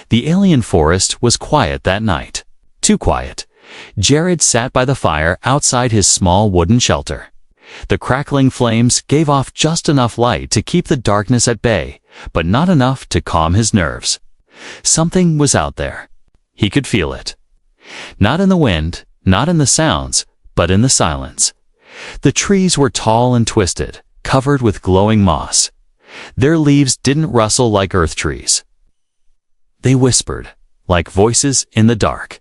The alien forest was quiet that night. Too quiet. Jared sat by the fire outside his small wooden shelter. The crackling flames gave off just enough light to keep the darkness at bay, but not enough to calm his nerves. Something was out there. He could feel it. Not in the wind, not in the sounds, but in the silence. The trees were tall and twisted, covered with glowing moss. Their leaves didn't rustle like earth trees. They whispered, like voices in the dark.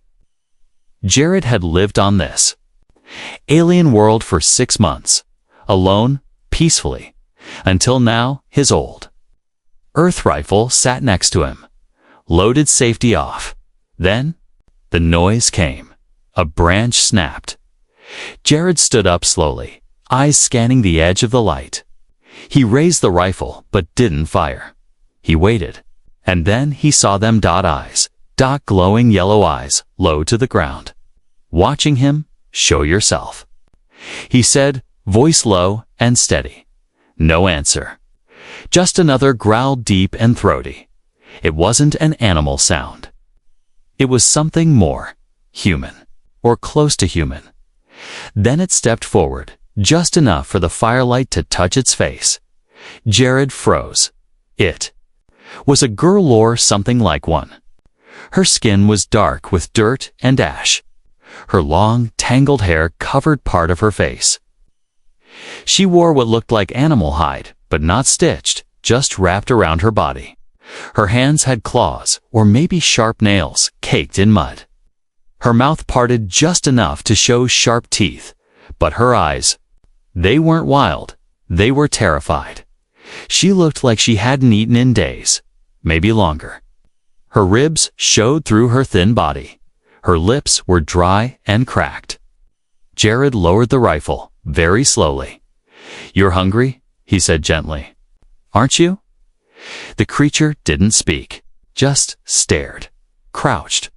Jared had lived on this alien world for 6 months, alone, peacefully, until now his old Earth rifle sat next to him, loaded, safety off. Then the noise came. A branch snapped. Jared stood up slowly, eyes scanning the edge of the light. He raised the rifle but didn't fire. He waited, and then he saw them eyes, glowing yellow eyes, low to the ground. Watching him, "Show yourself," he said, voice low and steady. No answer. Just another growl, deep and throaty. It wasn't an animal sound. It was something more, human, or close to human. Then it stepped forward, just enough for the firelight to touch its face. Jared froze. It was a girl or something like one. Her skin was dark with dirt and ash. Her long, tangled hair covered part of her face. She wore what looked like animal hide, but not stitched, just wrapped around her body. Her hands had claws, or maybe sharp nails, caked in mud. Her mouth parted just enough to show sharp teeth, but her eyes, they weren't wild, they were terrified. She looked like she hadn't eaten in days, maybe longer. Her ribs showed through her thin body. Her lips were dry and cracked. Jared lowered the rifle, very slowly. "You're hungry?" he said gently. "Aren't you?" The creature didn't speak, just stared, crouched,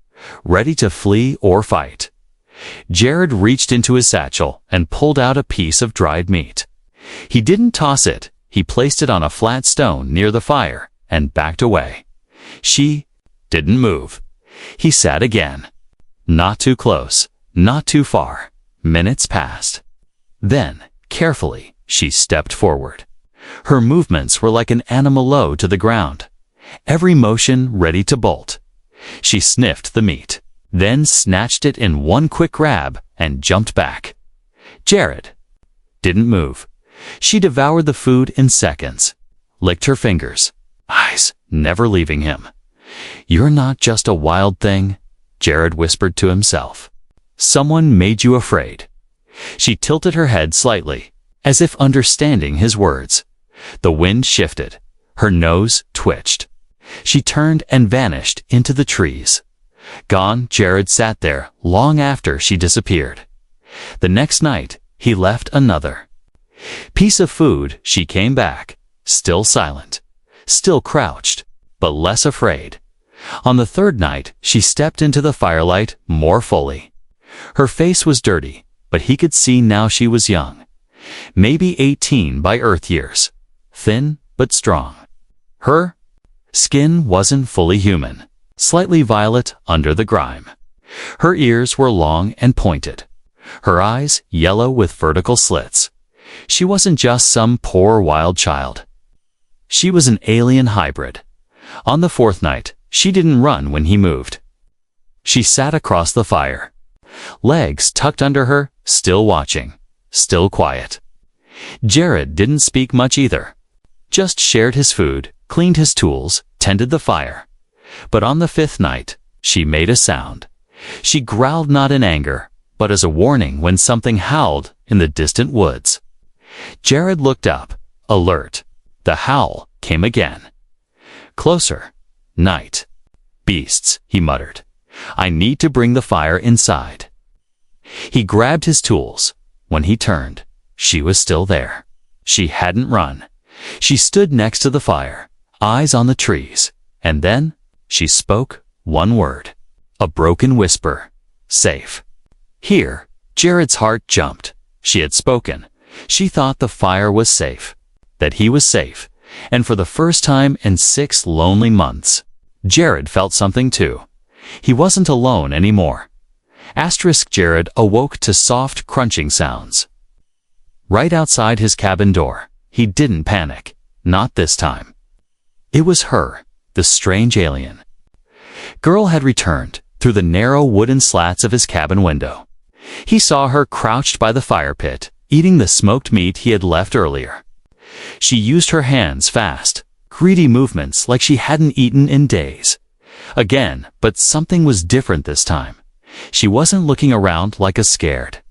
ready to flee or fight. Jared reached into his satchel and pulled out a piece of dried meat. He didn't toss it. He placed it on a flat stone near the fire and backed away. She didn't move. He sat again. Not too close, not too far. Minutes passed. Then, carefully, she stepped forward. Her movements were like an animal low to the ground, every motion ready to bolt. She sniffed the meat, then snatched it in one quick grab and jumped back. Jared didn't move. She devoured the food in seconds, licked her fingers, eyes never leaving him. "You're not just a wild thing," Jared whispered to himself. "Someone made you afraid." She tilted her head slightly, as if understanding his words. The wind shifted. Her nose twitched. She turned and vanished into the trees. Gone, Jared sat there long after she disappeared. The next night, he left another piece of food. She came back, still silent, still crouched, but less afraid. On the third night, she stepped into the firelight more fully. Her face was dirty, but he could see now she was young. Maybe 18 by Earth years. Thin, but strong. Her skin wasn't fully human, slightly violet under the grime. Her ears were long and pointed. Her eyes yellow with vertical slits. She wasn't just some poor wild child. She was an alien hybrid. On the fourth night, she didn't run when he moved. She sat across the fire, legs tucked under her, still watching, still quiet. Jared didn't speak much either. Just shared his food, cleaned his tools, tended the fire. But on the fifth night, she made a sound. She growled not in anger, but as a warning when something howled in the distant woods. Jared looked up, alert. The howl came again. Closer. Night. "Beasts," he muttered. "I need to bring the fire inside." He grabbed his tools. When he turned, she was still there. She hadn't run. She stood next to the fire, eyes on the trees, and then she spoke one word, a broken whisper, "Safe." Here, Jared's heart jumped. She had spoken. She thought the fire was safe, that he was safe, and for the first time in 6 lonely months, Jared felt something too. He wasn't alone anymore. Jared awoke to soft, crunching sounds. Right outside his cabin door. He didn't panic. Not this time. It was her, the strange alien. Girl had returned through the narrow wooden slats of his cabin window. He saw her crouched by the fire pit, eating the smoked meat he had left earlier. She used her hands fast, greedy movements like she hadn't eaten in days. Again, but something was different this time. She wasn't looking around like a scared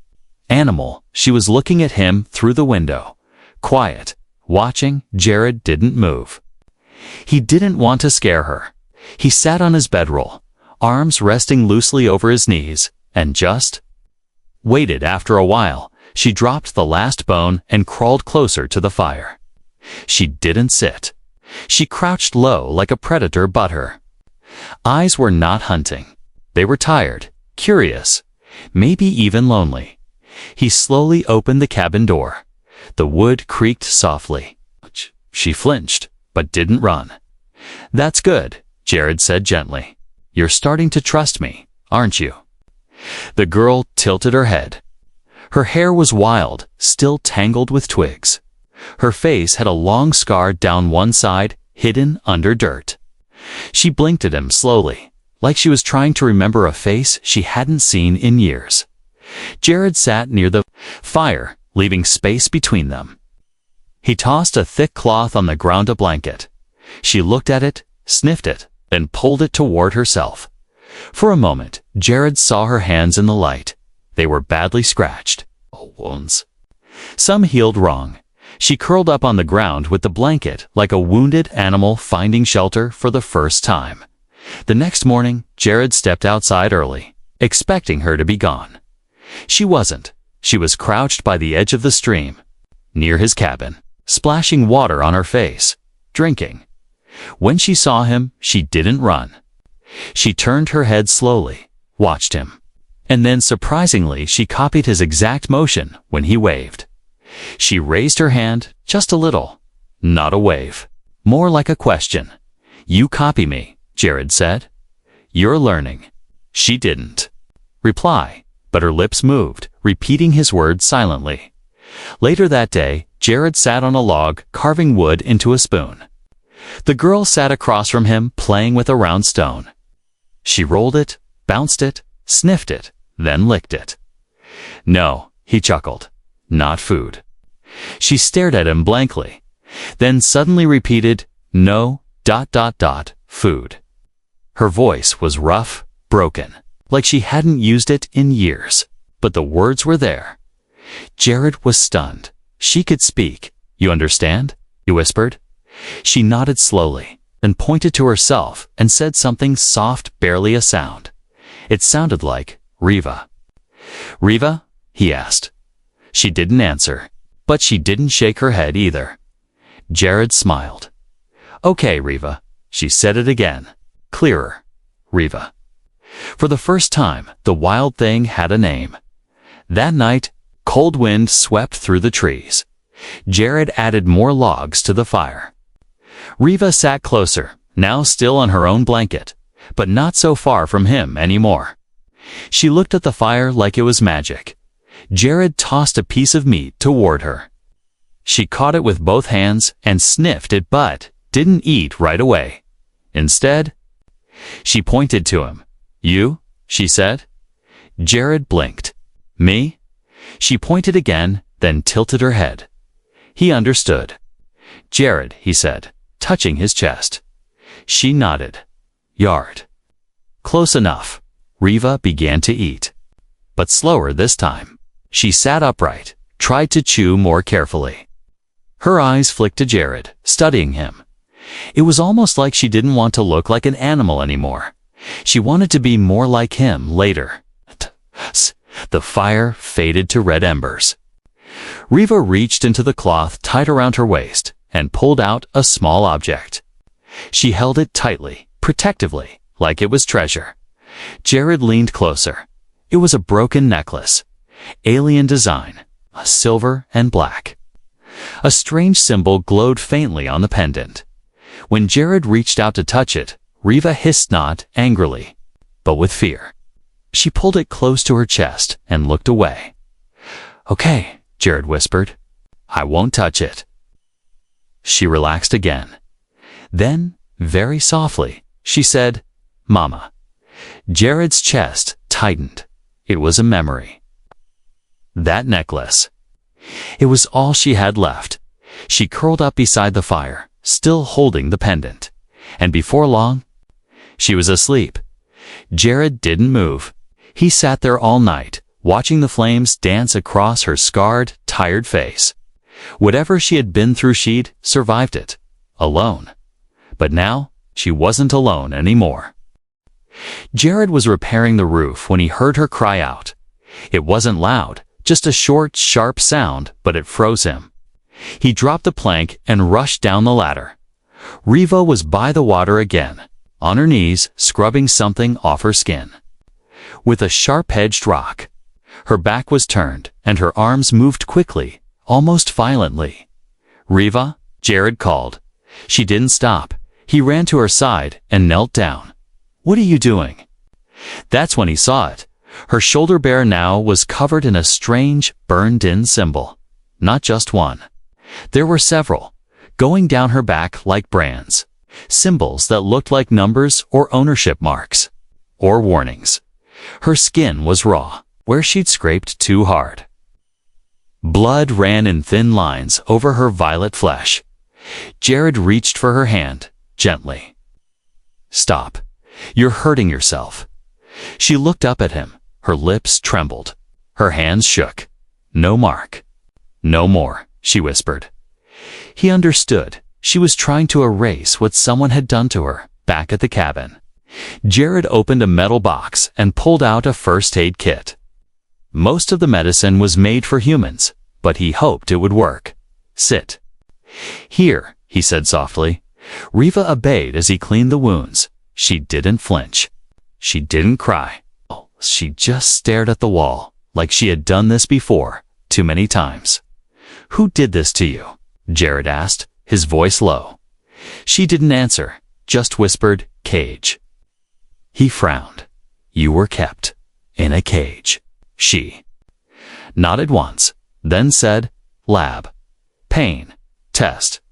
animal. She was looking at him through the window. Quiet, watching. Jared didn't move. He didn't want to scare her. He sat on his bedroll, arms resting loosely over his knees, and just waited. After a while, she dropped the last bone and crawled closer to the fire. She didn't sit. She crouched low like a predator but her eyes were not hunting. They were tired, curious, maybe even lonely. He slowly opened the cabin door. The wood creaked softly. She flinched, but didn't run. "That's good," Jared said gently. "You're starting to trust me, aren't you?" The girl tilted her head. Her hair was wild, still tangled with twigs. Her face had a long scar down one side, hidden under dirt. She blinked at him slowly, like she was trying to remember a face she hadn't seen in years. Jared sat near the fire, leaving space between them. He tossed a thick cloth on the ground, a blanket. She looked at it, sniffed it, then pulled it toward herself. For a moment, Jared saw her hands in the light. They were badly scratched. Wounds. Some healed wrong. She curled up on the ground with the blanket like a wounded animal finding shelter for the first time. The next morning, Jared stepped outside early, expecting her to be gone. She wasn't. She was crouched by the edge of the stream, near his cabin, splashing water on her face, drinking. When she saw him, she didn't run. She turned her head slowly, watched him. And then, surprisingly, she copied his exact motion when he waved. She raised her hand just a little. Not a wave. More like a question. "You copy me," Jared said. "You're learning." She didn't reply, but her lips moved, repeating his words silently. Later that day, Jared sat on a log, carving wood into a spoon. The girl sat across from him, playing with a round stone. She rolled it, bounced it, sniffed it, then licked it. "No," he chuckled. "Not food." She stared at him blankly, then suddenly repeated, "No, food." Her voice was rough, broken, like she hadn't used it in years, but the words were there. Jared was stunned. She could speak. "You understand?" he whispered. She nodded slowly, then pointed to herself and said something soft, barely a sound. It sounded like Riva. "Riva?" he asked. She didn't answer, but she didn't shake her head either. Jared smiled. "Okay, Riva." She said it again, clearer. Riva. For the first time, the wild thing had a name. That night, cold wind swept through the trees. Jared added more logs to the fire. Riva sat closer, now still on her own blanket, but not so far from him anymore. She looked at the fire like it was magic. Jared tossed a piece of meat toward her. She caught it with both hands and sniffed it but didn't eat right away. Instead, she pointed to him. "You?" she said. Jared blinked. "Me?" She pointed again, then tilted her head. He understood. "Jared," he said, touching his chest. She nodded. "Yard." Close enough. Riva began to eat. But slower this time. She sat upright, tried to chew more carefully. Her eyes flicked to Jared, studying him. It was almost like she didn't want to look like an animal anymore. She wanted to be more like him later. The fire faded to red embers. Riva reached into the cloth tied around her waist and pulled out a small object. She held it tightly, protectively, like it was treasure. Jared leaned closer. It was a broken necklace. Alien design, silver and black. A strange symbol glowed faintly on the pendant. When Jared reached out to touch it, Riva hissed not angrily, but with fear. She pulled it close to her chest and looked away. "Okay," Jared whispered. "I won't touch it." She relaxed again. Then, very softly, she said, "Mama." Jared's chest tightened. It was a memory. That necklace. It was all she had left. She curled up beside the fire, still holding the pendant. And before long, she was asleep. Jared didn't move. He sat there all night, watching the flames dance across her scarred, tired face. Whatever she had been through, she'd survived it. Alone. But now, she wasn't alone anymore. Jared was repairing the roof when he heard her cry out. It wasn't loud, just a short, sharp sound, but it froze him. He dropped the plank and rushed down the ladder. Riva was by the water again, on her knees, scrubbing something off her skin. With a sharp-edged rock. Her back was turned, and her arms moved quickly, almost violently. "Riva," Jared called. She didn't stop. He ran to her side and knelt down. "What are you doing?" That's when he saw it. Her shoulder bare now was covered in a strange, burned-in symbol. Not just one. There were several, going down her back like brands. Symbols that looked like numbers or ownership marks. Or warnings. Her skin was raw, where she'd scraped too hard. Blood ran in thin lines over her violet flesh. Jared reached for her hand, gently. "Stop. You're hurting yourself." She looked up at him. Her lips trembled. Her hands shook. "No mark. No more," she whispered. He understood. She was trying to erase what someone had done to her, back at the cabin. Jared opened a metal box and pulled out a first aid kit. Most of the medicine was made for humans, but he hoped it would work. "Sit." "Here," he said softly. Riva obeyed as he cleaned the wounds. She didn't flinch. She didn't cry. She just stared at the wall, like she had done this before, too many times. "Who did this to you?" Jared asked, his voice low. She didn't answer, just whispered, "Cage." He frowned. "You were kept in a cage." She nodded once, then said, "Lab. Pain. Test."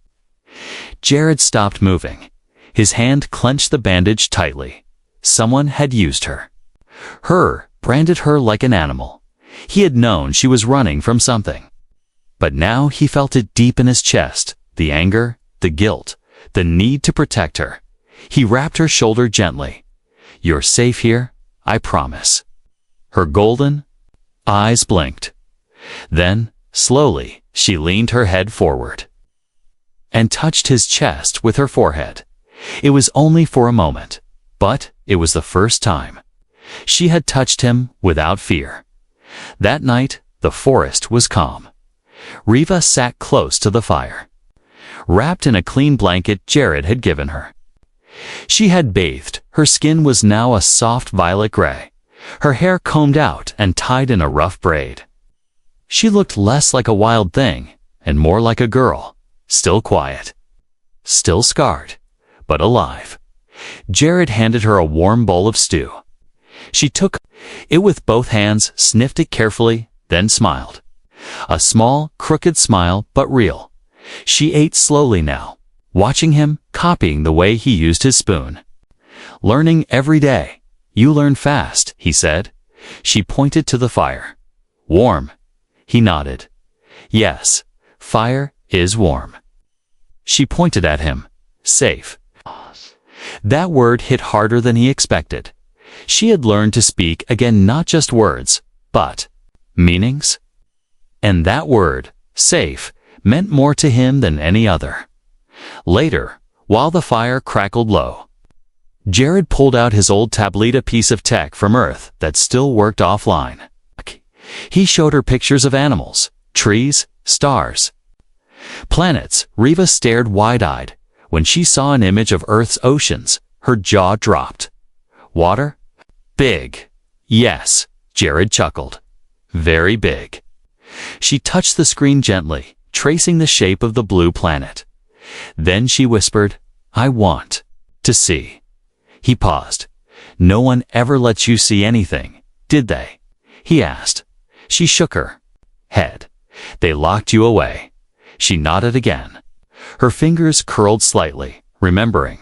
Jared stopped moving. His hand clenched the bandage tightly. Someone had used her. Branded her like an animal. He had known she was running from something. But now he felt it deep in his chest, the anger, the guilt, the need to protect her. He wrapped her shoulder gently. "You're safe here, I promise." Her golden eyes blinked. Then, slowly, she leaned her head forward and touched his chest with her forehead. It was only for a moment, but it was the first time. She had touched him without fear. That night, the forest was calm. Riva sat close to the fire, wrapped in a clean blanket Jared had given her. She had bathed. Her skin was now a soft violet gray, her hair combed out and tied in a rough braid. She looked less like a wild thing and more like a girl, still quiet, still scarred, but alive. Jared handed her a warm bowl of stew. She took it with both hands, sniffed it carefully, then smiled. A small, crooked smile, but real. She ate slowly now, watching him, copying the way he used his spoon. "Learning every day. You learn fast," he said. She pointed to the fire. "Warm." He nodded. "Yes, fire is warm." She pointed at him. "Safe." That word hit harder than he expected. She had learned to speak again not just words, but meanings. And that word, safe, meant more to him than any other. Later, while the fire crackled low, Jared pulled out his old tableta piece of tech from Earth that still worked offline. He showed her pictures of animals, trees, stars, planets. Riva stared wide-eyed. When she saw an image of Earth's oceans, her jaw dropped. "Water? Big." "Yes," Jared chuckled. "Very big." She touched the screen gently, tracing the shape of the blue planet. Then she whispered, "I want to see." He paused. "No one ever lets you see anything, did they?" he asked. She shook her head. "They locked you away." She nodded again. Her fingers curled slightly, remembering.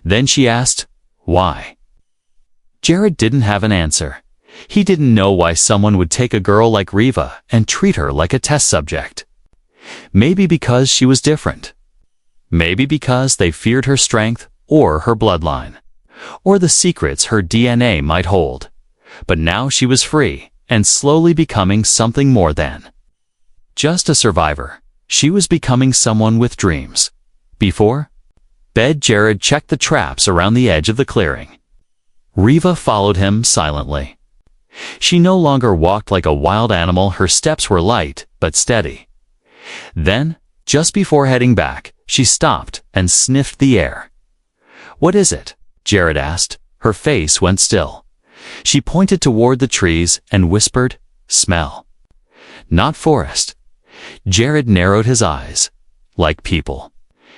Then she asked, "Why?" Jared didn't have an answer. He didn't know why someone would take a girl like Riva and treat her like a test subject. Maybe because she was different. Maybe because they feared her strength or her bloodline, or the secrets her DNA might hold. But now she was free and slowly becoming something more than just a survivor. She was becoming someone with dreams. Before bed, Jared checked the traps around the edge of the clearing. Riva followed him silently. She no longer walked like a wild animal. Her steps were light but steady. Then, just before heading back, she stopped and sniffed the air. "What is it?" Jared asked. Her face went still. She pointed toward the trees and whispered, "Smell." "Not forest." Jared narrowed his eyes. "Like people."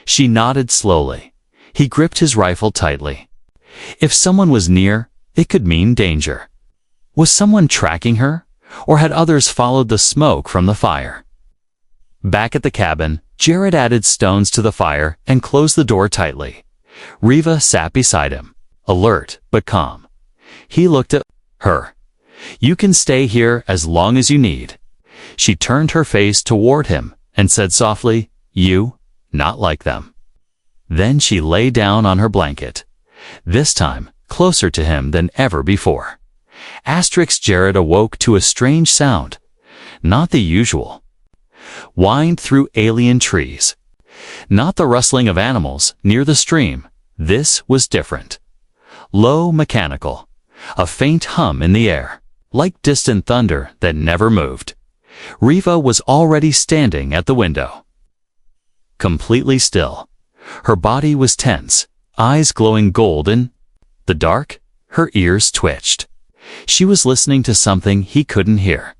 She nodded slowly. He gripped his rifle tightly. If someone was near, it could mean danger. Was someone tracking her, or had others followed the smoke from the fire? Back at the cabin, Jared added stones to the fire and closed the door tightly. Riva sat beside him, alert but calm. He looked at her. "You can stay here as long as you need." She turned her face toward him and said softly, "You, not like them." Then she lay down on her blanket, this time closer to him than ever before. Jared awoke to a strange sound, not the usual. Whined through alien trees. Not the rustling of animals near the stream. This was different. Low, mechanical. A faint hum in the air, like distant thunder that never moved. Riva was already standing at the window. Completely still. Her body was tense, eyes glowing golden. The dark, her ears twitched. She was listening to something he couldn't hear.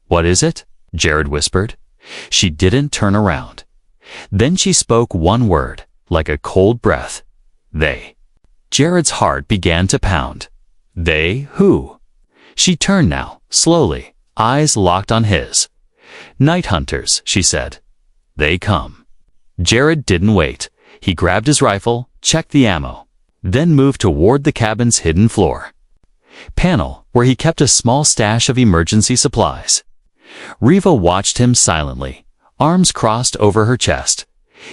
"What is it?" Jared whispered. She didn't turn around. Then she spoke one word, like a cold breath. "They." Jared's heart began to pound. "They who?" She turned now, slowly, eyes locked on his. "Night hunters," she said. "They come." Jared didn't wait. He grabbed his rifle, checked the ammo, then moved toward the cabin's hidden floor panel, where he kept a small stash of emergency supplies. Riva watched him silently, arms crossed over her chest.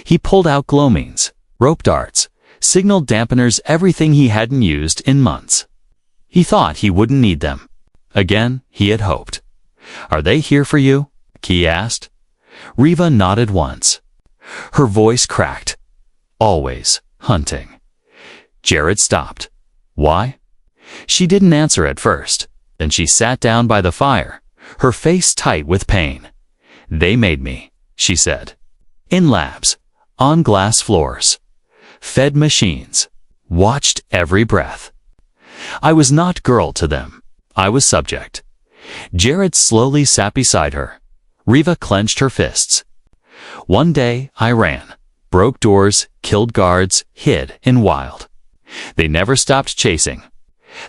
He pulled out glowmeans, rope darts, signal dampeners, everything he hadn't used in months. He thought he wouldn't need them. Again, he had hoped. "Are they here for you?" he asked. Riva nodded once. Her voice cracked. "Always hunting." Jared stopped. "Why?" She didn't answer at first. Then she sat down by the fire, her face tight with pain. "They made me," she said. "In labs, on glass floors, fed machines, watched every breath. I was not girl to them. I was subject." Jared slowly sat beside her. Riva clenched her fists. "One day I ran, broke doors, killed guards, hid in wild. They never stopped chasing."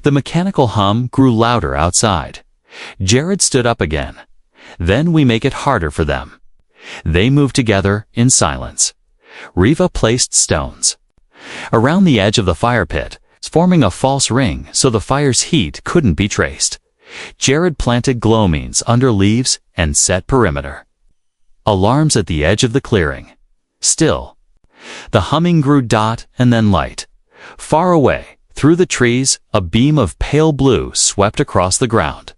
The mechanical hum grew louder outside. Jared stood up again. "Then we make it harder for them." They moved together in silence. Riva placed stones around the edge of the fire pit, forming a false ring so the fire's heat couldn't be traced. Jared planted glowmeans under leaves and set perimeter. Alarms at the edge of the clearing. Still. The humming grew dot and then light. Far away, through the trees, a beam of pale blue swept across the ground.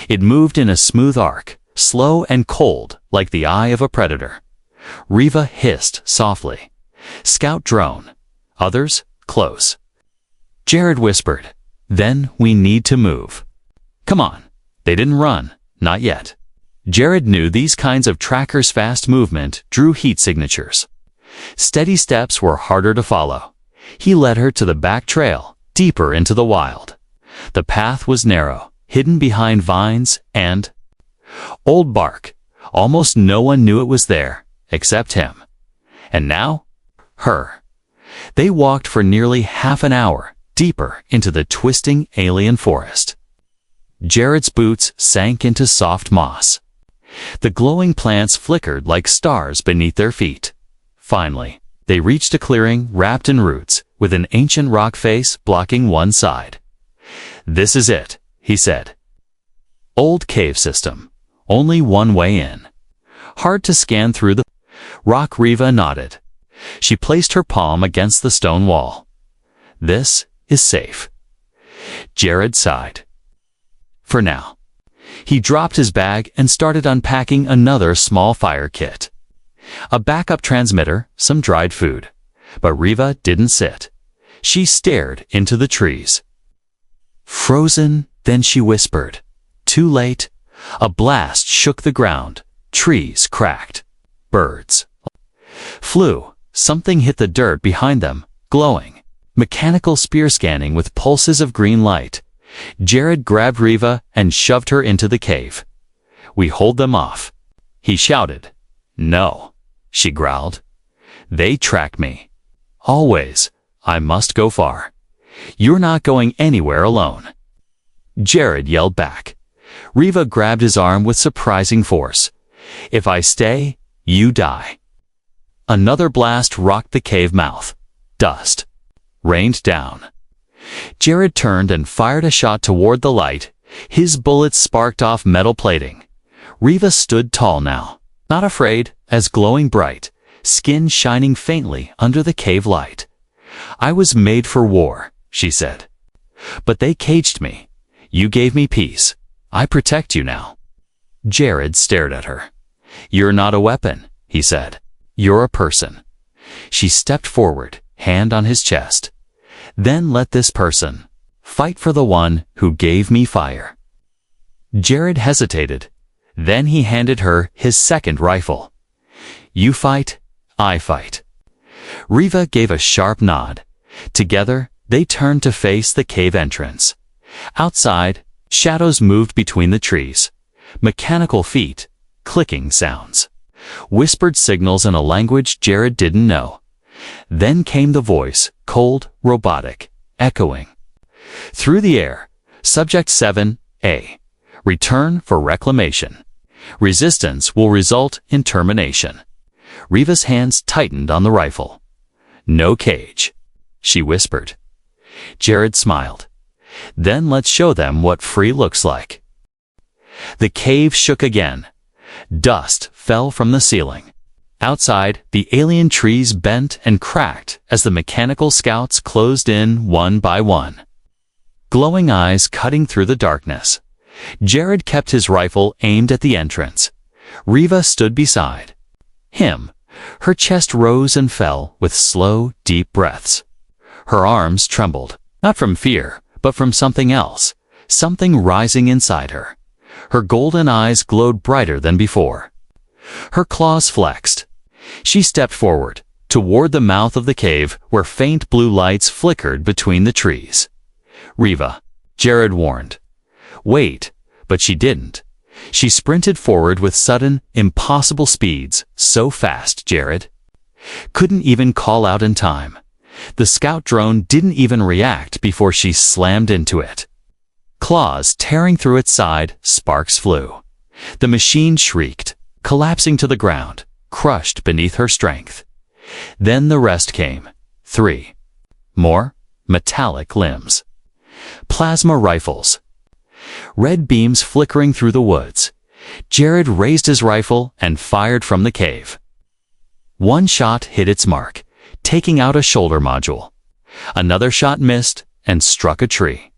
It moved in a smooth arc, slow and cold, like the eye of a predator. Riva hissed softly. "Scout drone. Others, close." Jared whispered, "Then we need to move." "Come on." They didn't run, not yet. Jared knew these kinds of trackers' fast movement drew heat signatures. Steady steps were harder to follow. He led her to the back trail, deeper into the wild. The path was narrow, hidden behind vines and old bark. Almost no one knew it was there, except him. And now, her. They walked for nearly half an hour, deeper into the twisting alien forest. Jared's boots sank into soft moss. The glowing plants flickered like stars beneath their feet. Finally, they reached a clearing wrapped in roots, with an ancient rock face blocking one side. "This is it," he said. "Old cave system. Only one way in. Hard to scan through the rock." Riva nodded. She placed her palm against the stone wall. "This is safe." Jared sighed. For now. He dropped his bag and started unpacking another small fire kit. A backup transmitter, some dried food. But Riva didn't sit. She stared into the trees. "Frozen," then she whispered. Too late. A blast shook the ground. Trees cracked. Birds flew. Something hit the dirt behind them, glowing. Mechanical spear scanning with pulses of green light. Jared grabbed Riva and shoved her into the cave. "We hold them off," he shouted. "No," she growled. "They track me. Always. I must go far. You're not going anywhere alone." Jared yelled back. Riva grabbed his arm with surprising force. "If I stay, you die." Another blast rocked the cave mouth. Dust rained down. Jared turned and fired a shot toward the light. His bullets sparked off metal plating. Riva stood tall now, not afraid, as glowing bright, skin shining faintly under the cave light. "I was made for war," she said. "But they caged me. You gave me peace. I protect you now." Jared stared at her. "You're not a weapon," he said. "You're a person." She stepped forward, hand on his chest. "Then let this person fight for the one who gave me fire." Jared hesitated. Then he handed her his second rifle. "You fight, I fight." Riva gave a sharp nod. Together, they turned to face the cave entrance. Outside, shadows moved between the trees. Mechanical feet, clicking sounds. Whispered signals in a language Jared didn't know. Then came the voice, cold, robotic, echoing. Through the air, Subject 7A. Return for reclamation. Resistance will result in termination. Riva's hands tightened on the rifle. "No cage," she whispered. Jared smiled. "Then let's show them what free looks like." The cave shook again. Dust fell from the ceiling. Outside, the alien trees bent and cracked as the mechanical scouts closed in one by one. Glowing eyes cutting through the darkness. Jared kept his rifle aimed at the entrance. Riva stood beside him. Her chest rose and fell with slow, deep breaths. Her arms trembled, not from fear, but from something else, something rising inside her. Her golden eyes glowed brighter than before. Her claws flexed. She stepped forward, toward the mouth of the cave where faint blue lights flickered between the trees. "Riva," Jared warned. "Wait," but she didn't. She sprinted forward with sudden, impossible speeds, so fast Jared couldn't even call out in time. The scout drone didn't even react before she slammed into it. Claws tearing through its side, sparks flew. The machine shrieked, collapsing to the ground, crushed beneath her strength. Then the rest came. 3 more metallic limbs. Plasma rifles. Red beams flickering through the woods. Jared raised his rifle and fired from the cave. One shot hit its mark, taking out a shoulder module. Another shot missed and struck a tree.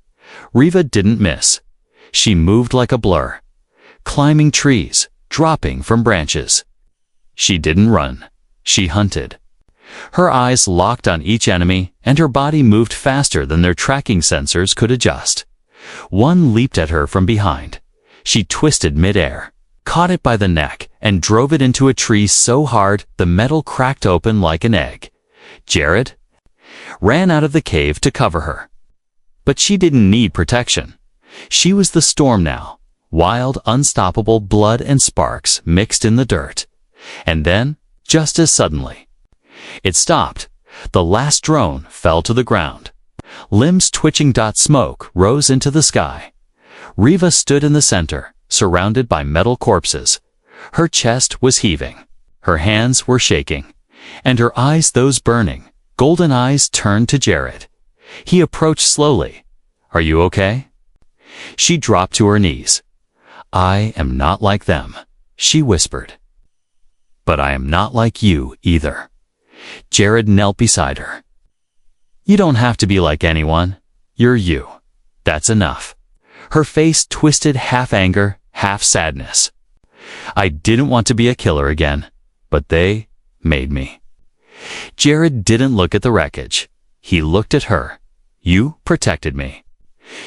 Riva didn't miss. She moved like a blur, climbing trees, dropping from branches. She didn't run. She hunted. Her eyes locked on each enemy, and her body moved faster than their tracking sensors could adjust. One leaped at her from behind. She twisted midair, caught it by the neck, and drove it into a tree so hard the metal cracked open like an egg. Jared ran out of the cave to cover her. But she didn't need protection. She was the storm now. Wild, unstoppable blood and sparks mixed in the dirt. And then, just as suddenly, it stopped. The last drone fell to the ground. Limbs twitching. Smoke rose into the sky. Riva stood in the center, surrounded by metal corpses. Her chest was heaving. Her hands were shaking. And her eyes, those burning, golden eyes, turned to Jared. He approached slowly. "Are you okay?" She dropped to her knees. "I am not like them," she whispered. "But I am not like you either." Jared knelt beside her. "You don't have to be like anyone. You're you. That's enough." Her face twisted, half anger, half sadness. "I didn't want to be a killer again, but they made me." Jared didn't look at the wreckage. He looked at her. "You protected me.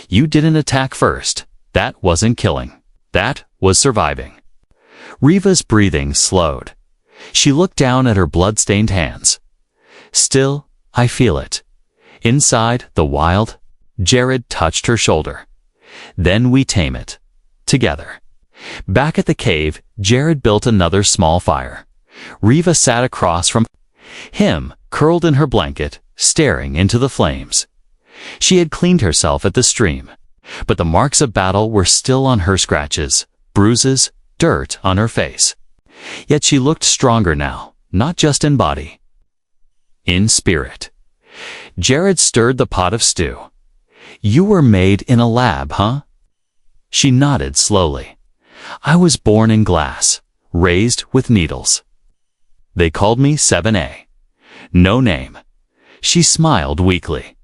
You didn't attack first. That wasn't killing. That was surviving." Riva's breathing slowed. She looked down at her blood-stained hands. "Still, I feel it. Inside the wild." Jared touched her shoulder. "Then we tame it. Together." Back at the cave, Jared built another small fire. Riva sat across from him, curled in her blanket, staring into the flames. She had cleaned herself at the stream, but the marks of battle were still on her: scratches, bruises, dirt on her face. Yet she looked stronger now, not just in body, in spirit. Jared stirred the pot of stew. "You were made in a lab, huh?" She nodded slowly. "I was born in glass, raised with needles. They called me 7A. No name." She smiled weakly.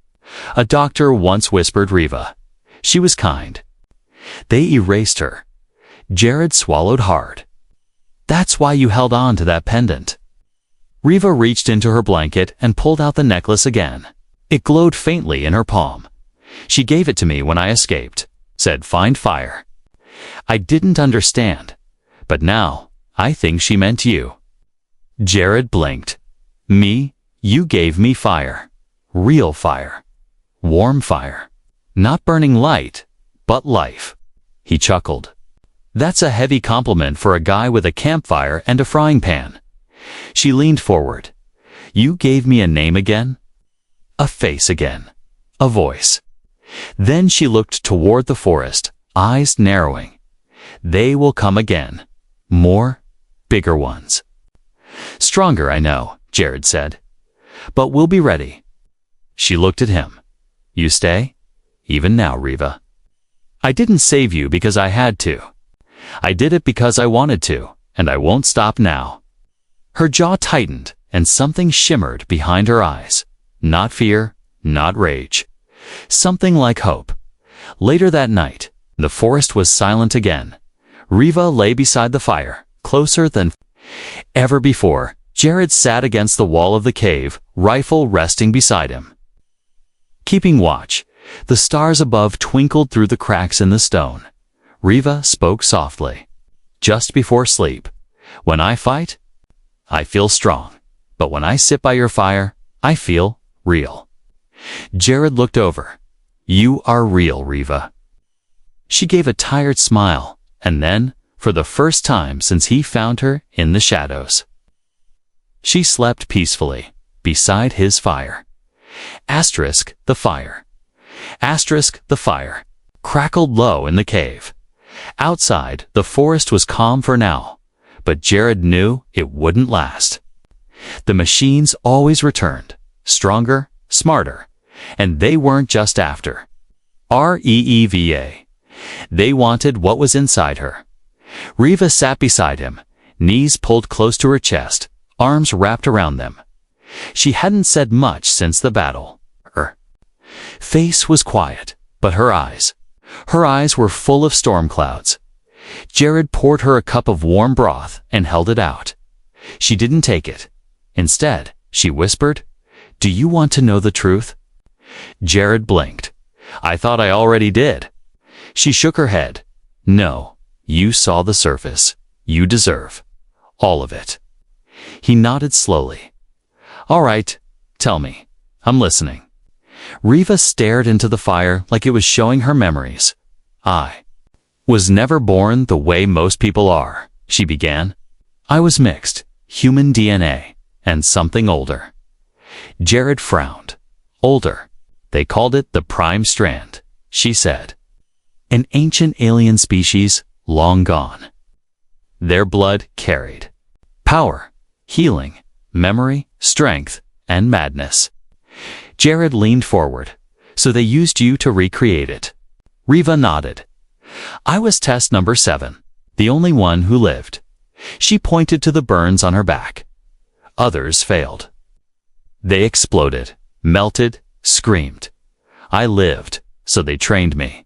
"A doctor once whispered Riva. She was kind. They erased her." Jared swallowed hard. "That's why you held on to that pendant." Riva reached into her blanket and pulled out the necklace again. It glowed faintly in her palm. "She gave it to me when I escaped. Said find fire." I didn't understand, but now I think she meant you. Jared blinked. "Me? You gave me fire. Real fire. Warm fire. Not burning light, but life." He chuckled. "That's a heavy compliment for a guy with a campfire and a frying pan." She leaned forward. "You gave me a name again? A face again. A voice." Then she looked toward the forest, eyes narrowing. "They will come again. More, bigger ones." "Stronger, I know," Jared said. "But we'll be ready." She looked at him. "You stay? Even now, Riva." "I didn't save you because I had to. I did it because I wanted to, and I won't stop now." Her jaw tightened, and something shimmered behind her eyes. Not fear, not rage. Something like hope. Later that night, the forest was silent again. Riva lay beside the fire, closer than ever before. Jared sat against the wall of the cave, rifle resting beside him. Keeping watch, the stars above twinkled through the cracks in the stone. Riva spoke softly. "Just before sleep. When I fight, I feel strong. But when I sit by your fire, I feel real." Jared looked over. "You are real, Riva." She gave a tired smile, and then, for the first time since he found her in the shadows, she slept peacefully, beside his fire. Asterisk the fire. Asterisk the fire crackled low in the cave. Outside, the forest was calm for now, but Jared knew it wouldn't last. The machines always returned, stronger, smarter, and they weren't just after Reeva. They wanted what was inside her. Riva sat beside him, knees pulled close to her chest, arms wrapped around them. She hadn't said much since the battle. Her face was quiet, but her eyes were full of storm clouds. Jared poured her a cup of warm broth and held it out. She didn't take it. Instead, she whispered, "Do you want to know the truth?" Jared blinked. "I thought I already did." She shook her head. "No, you saw the surface. You deserve all of it." He nodded slowly. "All right, tell me. I'm listening." Riva stared into the fire like it was showing her memories. "I was never born the way most people are," she began. "I was mixed, human DNA, and something older." Jared frowned. "Older? They called it the Prime Strand, she said. An ancient alien species, long gone. Their blood carried power, healing, memory, strength, and madness. Jared leaned forward. So they used you to recreate it. Riva nodded. I was test number 7, the only one who lived. She pointed to the burns on her back. Others failed. They exploded, melted, screamed. I lived, so they trained me.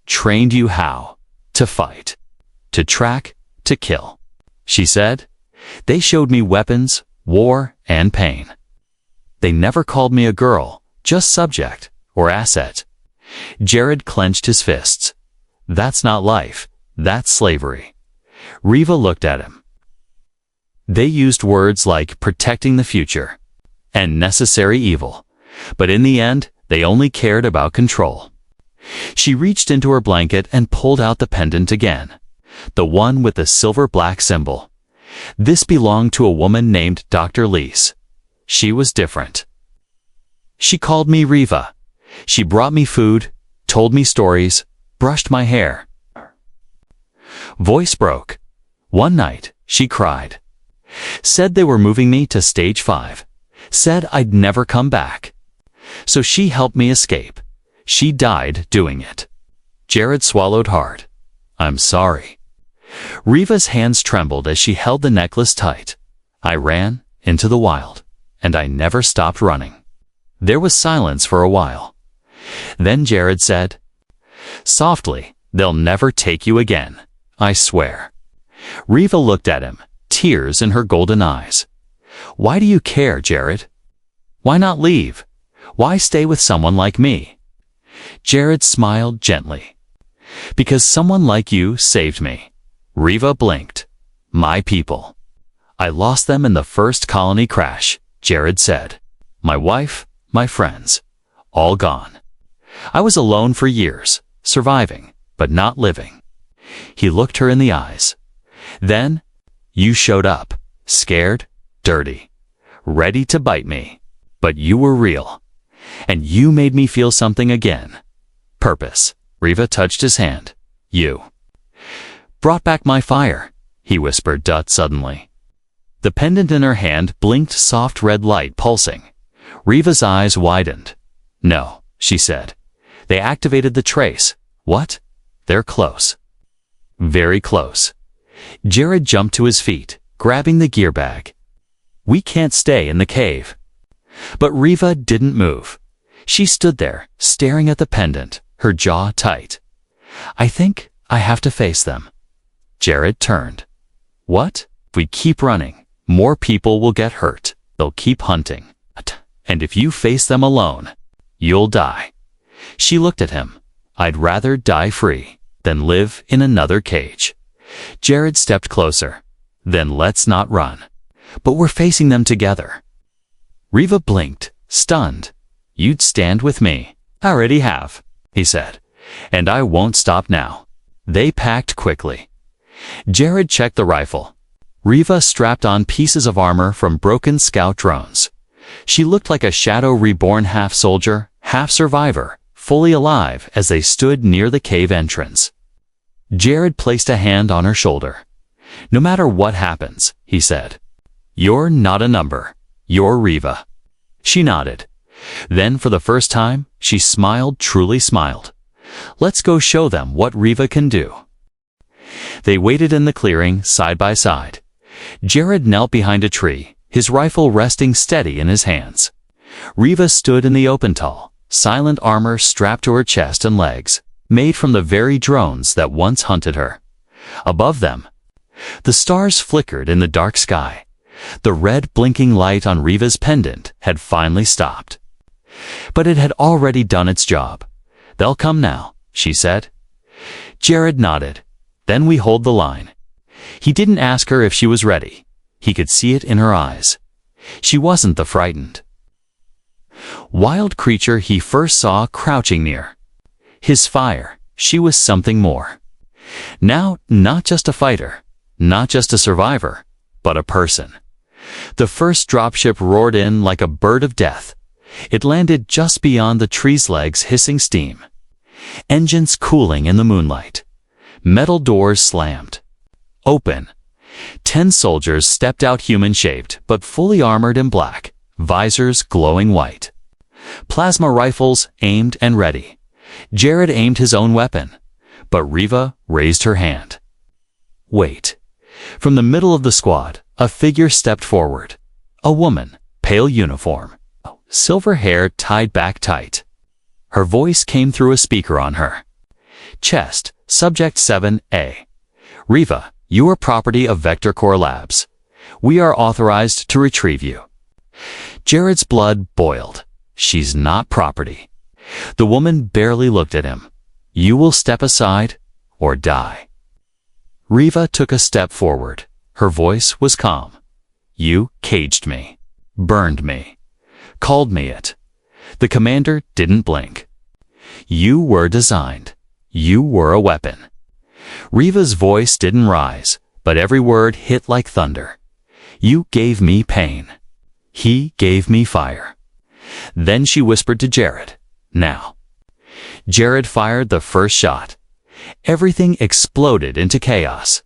Trained you how? To fight. To track, to kill. She said. They showed me weapons, war, and pain. They never called me a girl, just subject, or asset. Jared clenched his fists. That's not life, that's slavery. Riva looked at him. They used words like protecting the future and necessary evil, but in the end, they only cared about control. She reached into her blanket and pulled out the pendant again, the one with the silver-black symbol. This belonged to a woman named Dr. Lise. She was different. She called me Riva. She brought me food, told me stories, brushed my hair. Voice broke. One night, she cried. Said they were moving me to stage 5. Said I'd never come back. So she helped me escape. She died doing it. Jared swallowed hard. I'm sorry. Riva's hands trembled as she held the necklace tight. I ran into the wild, and I never stopped running. There was silence for a while. Then Jared said, softly, they'll never take you again, I swear. Riva looked at him, tears in her golden eyes. Why do you care, Jared? Why not leave? Why stay with someone like me? Jared smiled gently. Because someone like you saved me. Riva blinked. My people. I lost them in the first colony crash, Jared said. My wife, my friends, all gone. I was alone for years, surviving, but not living. He looked her in the eyes. Then, you showed up, scared, dirty, ready to bite me. But you were real. And you made me feel something again. Purpose. Riva touched his hand. You. Brought back my fire, he whispered suddenly. The pendant in her hand blinked soft red light pulsing. Riva's eyes widened. No, she said. They activated the trace. What? They're close. Very close. Jared jumped to his feet, grabbing the gear bag. We can't stay in the cave. But Riva didn't move. She stood there, staring at the pendant, her jaw tight. I think I have to face them. Jared turned. What? If we keep running, more people will get hurt. They'll keep hunting. And if you face them alone, you'll die. She looked at him. I'd rather die free than live in another cage. Jared stepped closer. Then let's not run. But we're facing them together. Riva blinked, stunned. You'd stand with me. I already have, he said. And I won't stop now. They packed quickly. Jared checked the rifle. Riva strapped on pieces of armor from broken scout drones. She looked like a Shadow Reborn half-soldier, half-survivor, fully alive as they stood near the cave entrance. Jared placed a hand on her shoulder. No matter what happens, he said. You're not a number. You're Riva. She nodded. Then, for the first time, she smiled, truly smiled. Let's go show them what Riva can do. They waited in the clearing, side by side. Jared knelt behind a tree, his rifle resting steady in his hands. Riva stood in the open tall, silent armor strapped to her chest and legs, made from the very drones that once hunted her. Above them, the stars flickered in the dark sky. The red blinking light on Riva's pendant had finally stopped. But it had already done its job. They'll come now, she said. Jared nodded. Then we hold the line. He didn't ask her if she was ready. He could see it in her eyes. She wasn't the frightened wild creature he first saw crouching near. His fire, she was something more. Now, not just a fighter, not just a survivor, but a person. The first dropship roared in like a bird of death. It landed just beyond the tree's legs, hissing steam. Engines cooling in the moonlight. Metal doors slammed. Open. 10 soldiers stepped out, human-shaped, but fully armored in black, visors glowing white. Plasma rifles aimed and ready. Jared aimed his own weapon, but Riva raised her hand. Wait. From the middle of the squad, a figure stepped forward. A woman, pale uniform, silver hair tied back tight. Her voice came through a speaker on her chest. Subject 7A. Riva, you are property of Vector Core Labs. We are authorized to retrieve you. Jared's blood boiled. She's not property. The woman barely looked at him. You will step aside or die. Riva took a step forward. Her voice was calm. You caged me, burned me, called me it. The commander didn't blink. You were designed. You were a weapon. Riva's voice didn't rise, but every word hit like thunder. You gave me pain. He gave me fire. Then she whispered to Jared, now. Jared fired the first shot. Everything exploded into chaos.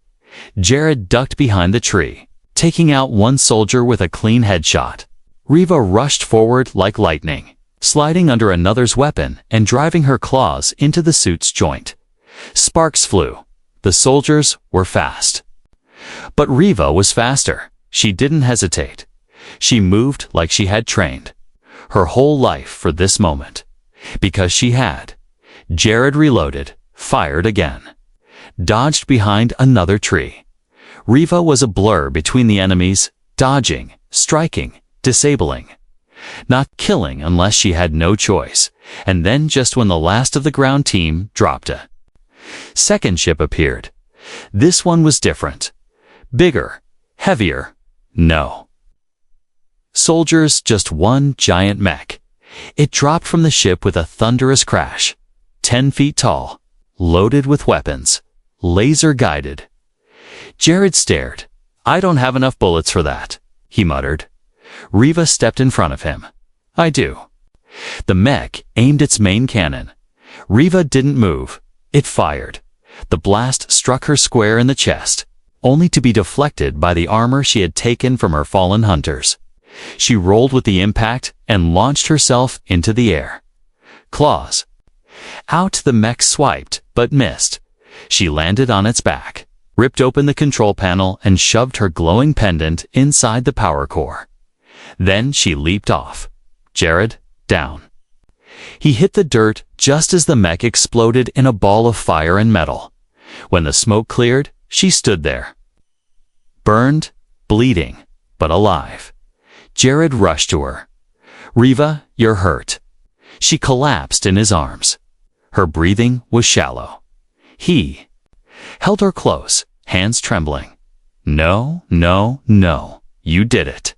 Jared ducked behind the tree, taking out one soldier with a clean headshot. Riva rushed forward like lightning, sliding under another's weapon and driving her claws into the suit's joint. Sparks flew. The soldiers were fast. But Riva was faster. She didn't hesitate. She moved like she had trained. Her whole life for this moment. Because she had. Jared reloaded, fired again. Dodged behind another tree. Riva was a blur between the enemies, dodging, striking, disabling. Not killing unless she had no choice, and then just when the last of the ground team dropped a second ship appeared. This one was different. Bigger, heavier, no. Soldiers, just one giant mech. It dropped from the ship with a thunderous crash. 10 feet tall, loaded with weapons, laser-guided. Jared stared. I don't have enough bullets for that, he muttered. Riva stepped in front of him. I do. The mech aimed its main cannon. Riva didn't move. It fired. The blast struck her square in the chest, only to be deflected by the armor she had taken from her fallen hunters. She rolled with the impact and launched herself into the air. Claws. Out the mech swiped, but missed. She landed on its back, ripped open the control panel and shoved her glowing pendant inside the power core. Then she leaped off. Jared, down. He hit the dirt just as the mech exploded in a ball of fire and metal. When the smoke cleared, she stood there. Burned, bleeding, but alive. Jared rushed to her. Riva, you're hurt. She collapsed in his arms. Her breathing was shallow. He held her close, hands trembling. No, no, no, you did it.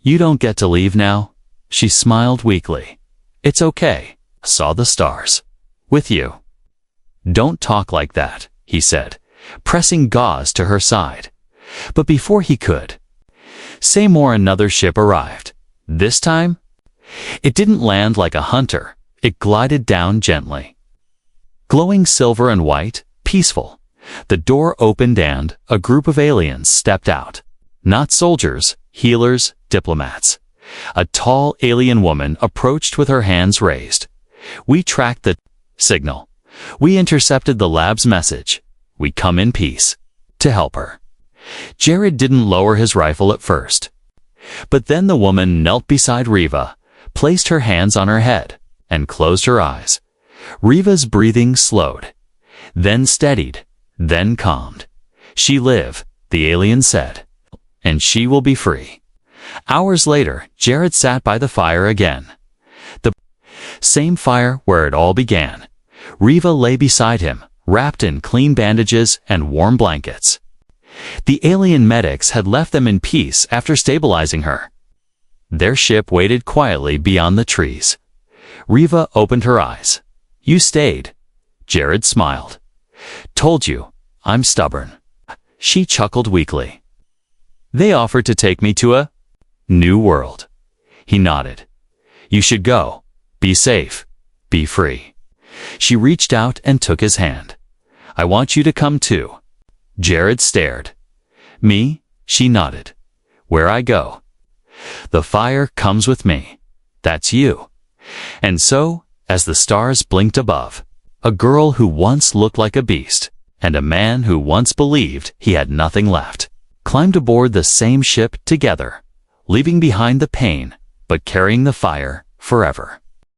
You don't get to leave now. She smiled weakly. It's okay. Saw the stars. With you. Don't talk like that, he said, pressing gauze to her side. But before he could say more, another ship arrived. This time, it didn't land like a hunter. It glided down gently. Glowing silver and white, peaceful. The door opened and a group of aliens stepped out. Not soldiers, healers, diplomats. A tall alien woman approached with her hands raised. We tracked the signal. We intercepted the lab's message. We come in peace. To help her. Jared didn't lower his rifle at first. But then the woman knelt beside Riva, placed her hands on her head, and closed her eyes. Riva's breathing slowed, then steadied, then calmed. She live, the alien said, and she will be free. Hours later, Jared sat by the fire again. The same fire where it all began. Riva lay beside him, wrapped in clean bandages and warm blankets. The alien medics had left them in peace after stabilizing her. Their ship waited quietly beyond the trees. Riva opened her eyes. You stayed. Jared smiled. Told you, I'm stubborn. She chuckled weakly. They offered to take me to a new world. He nodded. You should go. Be safe. Be free. She reached out and took his hand. I want you to come too. Jared stared. Me? She nodded. Where I go. The fire comes with me. That's you. And so, as the stars blinked above, a girl who once looked like a beast, and a man who once believed he had nothing left, climbed aboard the same ship together, leaving behind the pain, but carrying the fire forever.